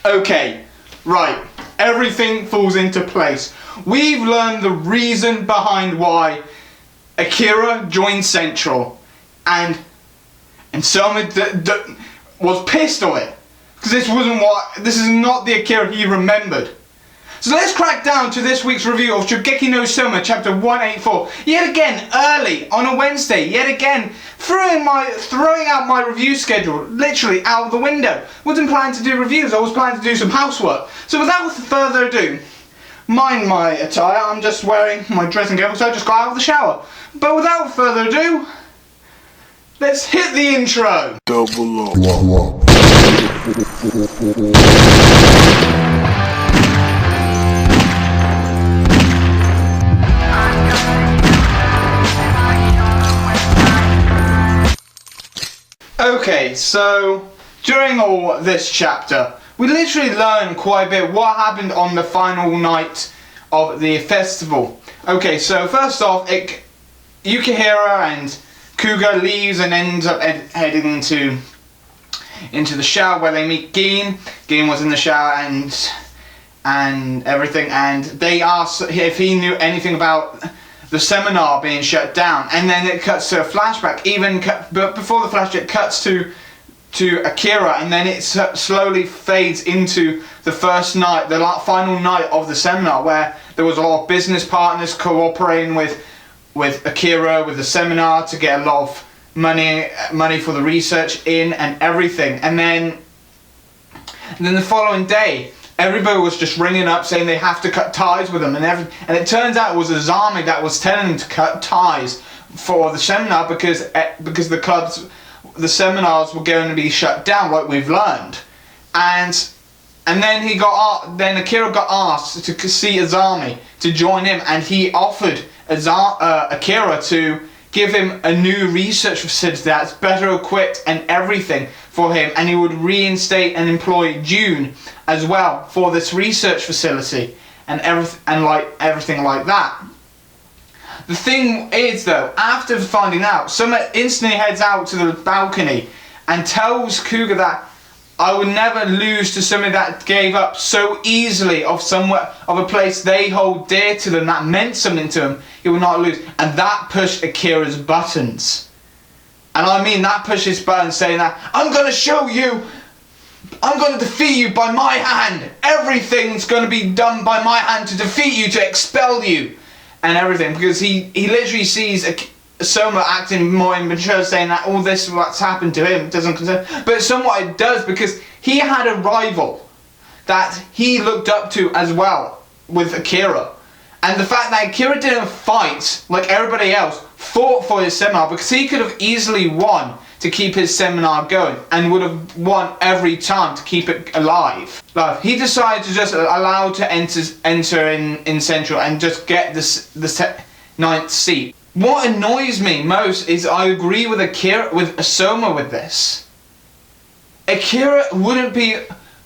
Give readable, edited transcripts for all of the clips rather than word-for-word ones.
Okay, right, everything falls into place. We've learned the reason behind why Akira joined Central, and Soma was pissed on it, because this is not the Akira he remembered. So let's crack down to this week's review of Shokugeki no Soma, chapter 184. Yet again, early, on a Wednesday, yet again, throwing out my review schedule, literally out of the window. Wasn't planning to do reviews, I was planning to do some housework. So without further ado, mind my attire, I'm just wearing my dressing gown, so I just got out of the shower. But without further ado, let's hit the intro. Double up. Okay, so during all this chapter, we literally learned quite a bit what happened on the final night of the festival. Okay, so first off, Yukihira and Kuga leaves and ends up heading into the shower where they meet Gin. Gin was in the shower and everything, and they asked if he knew anything about the seminar being shut down, and then it cuts to a flashback. But before the flashback, it cuts to Akira, and then it slowly fades into the first night, the final night of the seminar, where there was a lot of business partners cooperating with Akira with the seminar to get a lot of money for the research in and everything. And then the following day, everybody was just ringing up saying they have to cut ties with them and everything. And it turns out it was Azami that was telling them to cut ties for the seminar because the seminars were going to be shut down, like we've learned. And then Akira got asked to see Azami to join him, and he offered Akira to give him a new research facility that's better equipped and everything for him, and he would reinstate and employ June as well for this research facility and everything like that. The thing is though, after finding out, Soma instantly heads out to the balcony and tells Kuga that I would never lose to somebody that gave up so easily of a place they hold dear to them, that meant something to them. He would not lose, and that pushed Akira's buttons. And I mean that pushed his buttons, saying that I'm going to show you, I'm going to defeat you by my hand. Everything's going to be done by my hand to defeat you, to expel you, and everything, because he literally sees Soma acting more immature, saying that all this what's happened to him doesn't concern, but somewhat it does, because he had a rival that he looked up to as well with Akira, and the fact that Akira didn't fight like everybody else, fought for his seminar, because he could have easily won to keep his seminar going and would have won every time to keep it alive. But he decided to just allow to enter in Central and just get the 9th seat. What annoys me most is I agree with Soma with this. Akira wasn't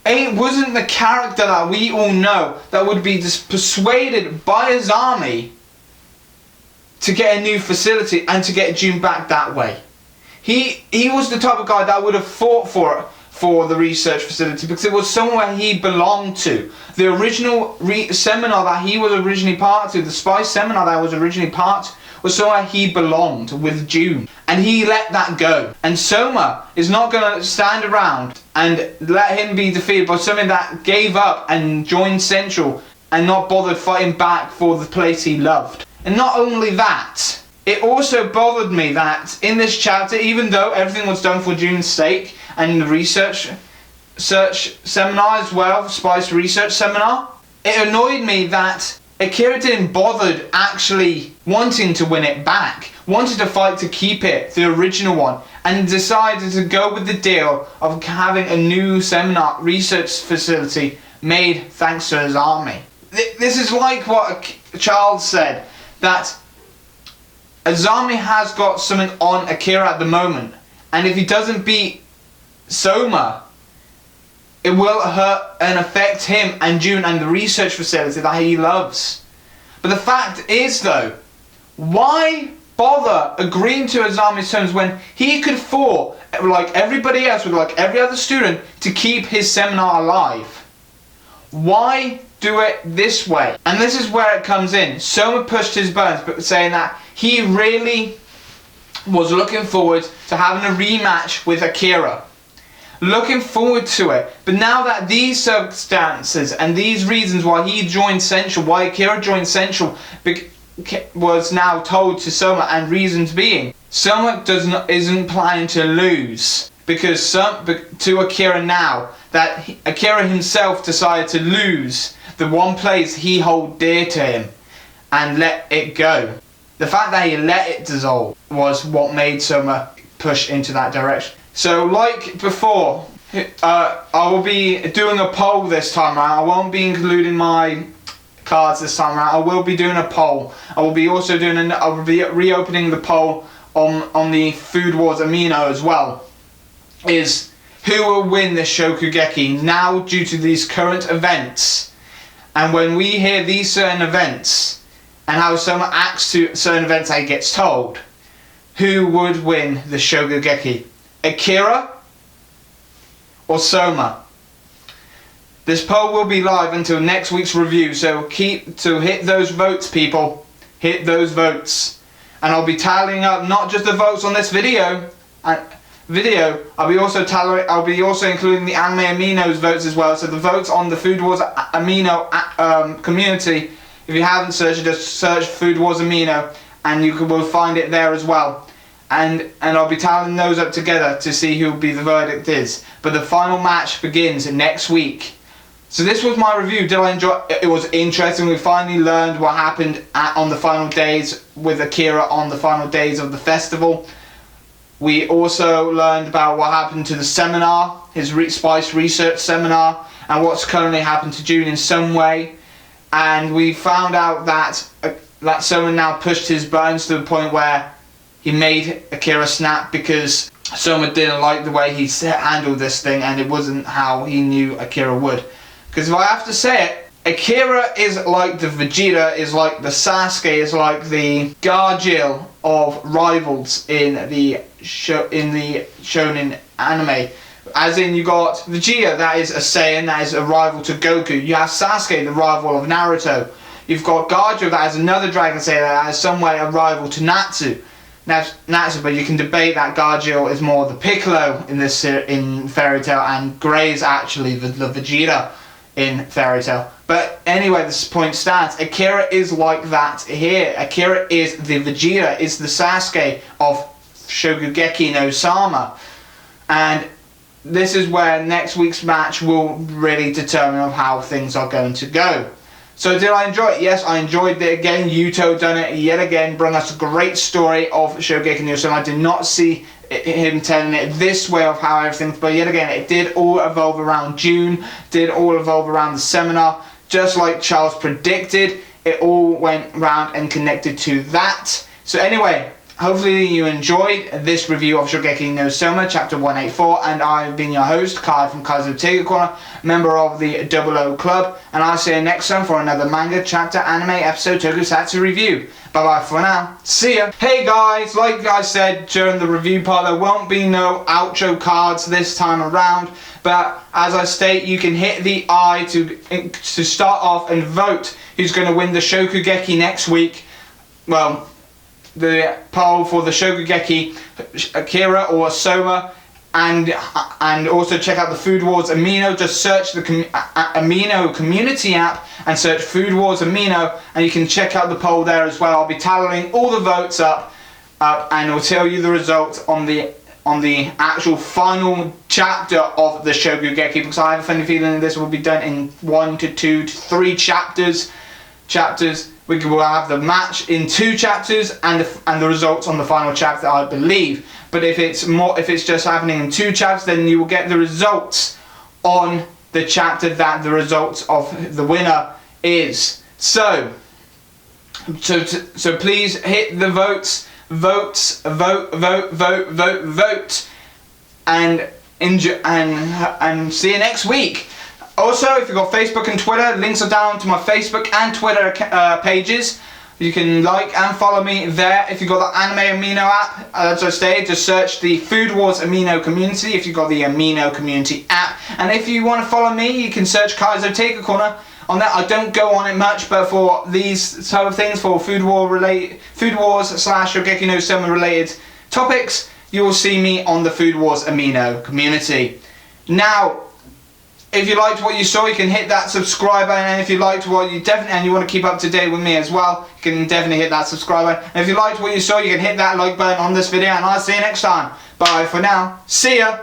the character that we all know that would be persuaded by Azami to get a new facility and to get June back that way. He was the type of guy that would have fought for the research facility, because it was somewhere he belonged to. The original seminar that he was originally part to, the spy seminar that was originally part, was somewhere he belonged with June, and he let that go. And Soma is not going to stand around and let him be defeated by something that gave up and joined Central and not bothered fighting back for the place he loved. And not only that, it also bothered me that in this chapter, even though everything was done for June's sake and the research seminar as well, Spice research seminar, it annoyed me that Akira didn't bother actually wanting to win it back, wanted to fight to keep it, the original one, and decided to go with the deal of having a new seminar research facility made thanks to his army. This is like what Charles said, that Azami has got something on Akira at the moment, and if he doesn't beat Soma, it will hurt and affect him and June and the research facility that he loves. But the fact is though, why bother agreeing to Azami's terms when he could fall like everybody else, with like every other student, to keep his seminar alive? why do it this way? And this is where it comes in. Soma pushed his buttons, but saying that he really was looking forward to having a rematch with Akira. Looking forward to it. But now that these circumstances and these reasons why he joined Central, why Akira joined Central, was now told to Soma, and reasons being, Soma isn't planning to lose, because to Akira now, that Akira himself decided to lose the one place he held dear to him and let it go. The fact that he let it dissolve was what made Soma push into that direction. So like before, I will be doing a poll this time around. I won't be including my cards this time around. I will be doing a poll. I will be also doing I will be reopening the poll on the Food Wars Amino as well. Is who will win this Shokugeki now due to these current events? And when we hear these certain events and how Soma acts to certain events that he gets told, who would win the Shokugeki? Akira or Soma? This poll will be live until next week's review, so hit those votes, people. Hit those votes. And I'll be tallying up not just the votes on this video, I'll be also including the Anime Amino's votes as well. So the votes on the Food Wars Amino community, if you haven't searched it, just search Food Wars Amino and you will find it there as well. And I'll be tallying those up together to see who the verdict is. But the final match begins next week. So this was my review. Did I enjoy it? It was interesting. We finally learned what happened on the final days with Akira on the final days of the festival. We also learned about what happened to the seminar, his Spice research seminar, and what's currently happened to June in some way. And we found out that someone now pushed his buttons to the point where he made Akira snap, because Soma didn't like the way he handled this thing, and it wasn't how he knew Akira would. Because if I have to say it, Akira is like the Vegeta, is like the Sasuke, is like the Gargill of rivals in the shonen anime. As in, you got Vegeta, that is a Saiyan, that is a rival to Goku. You have Sasuke, the rival of Naruto. You've got Gargill, that is another Dragon Saiyan, that is some way a rival to Natsu. But you can debate that Gargill is more the Piccolo in Fairy Tail, and Grey is actually the Vegeta in Fairy Tail. But anyway, this point stands. Akira is like that here. Akira is the Vegeta, is the Sasuke of Shokugeki no Soma. And this is where next week's match will really determine how things are going to go. So did I enjoy it? Yes, I enjoyed it again. Yuto done it yet again, brought us a great story of Shokugeki no Soma. I did not see him telling it this way of how everything, but yet again, it did all evolve around June, did all evolve around the seminar, just like Charles predicted. It all went round and connected to that. So anyway, hopefully you enjoyed this review of Shokugeki no Soma, chapter 184, and I've been your host, Kai from Kai's Otaku Corner, member of the 00 Club, and I'll see you next time for another manga, chapter, anime, episode, tokusatsu review. Bye bye for now. See ya. Hey guys, like I said during the review part, there won't be no outro cards this time around, but as I state, you can hit the I to start off and vote who's going to win the Shokugeki next week. Well, the poll for the Shokugeki, Akira or Soma, and also check out the Food Wars Amino. Just search the Amino community app and search Food Wars Amino, and you can check out the poll there as well. I'll be tallying all the votes up and I'll tell you the results on the actual final chapter of the Shokugeki, because I have a funny feeling this will be done in 1 to 2 to 3 chapters. We will have the match in 2 chapters and the results on the final chapter, I believe. But if it's just happening in 2 chapters, then you will get the results on the chapter that the results of the winner is. So please hit the vote, and see you next week. Also, if you've got Facebook and Twitter, links are down to my Facebook and Twitter pages. You can like and follow me there. If you've got the Anime Amino app, as I stated, just search the Food Wars Amino community. If you've got the Amino community app, And if you want to follow me, you can search Kai's Otaku Corner. On that, I don't go on it much, but for these type of things, for Food Wars / Shokugeki No Soma related topics, you will see me on the Food Wars Amino community. Now, if you liked what you saw, you can hit that subscribe button, and if you liked what you and you want to keep up to date with me as well, you can definitely hit that subscribe button. And if you liked what you saw, you can hit that like button on this video, and I'll see you next time. Bye for now. See ya.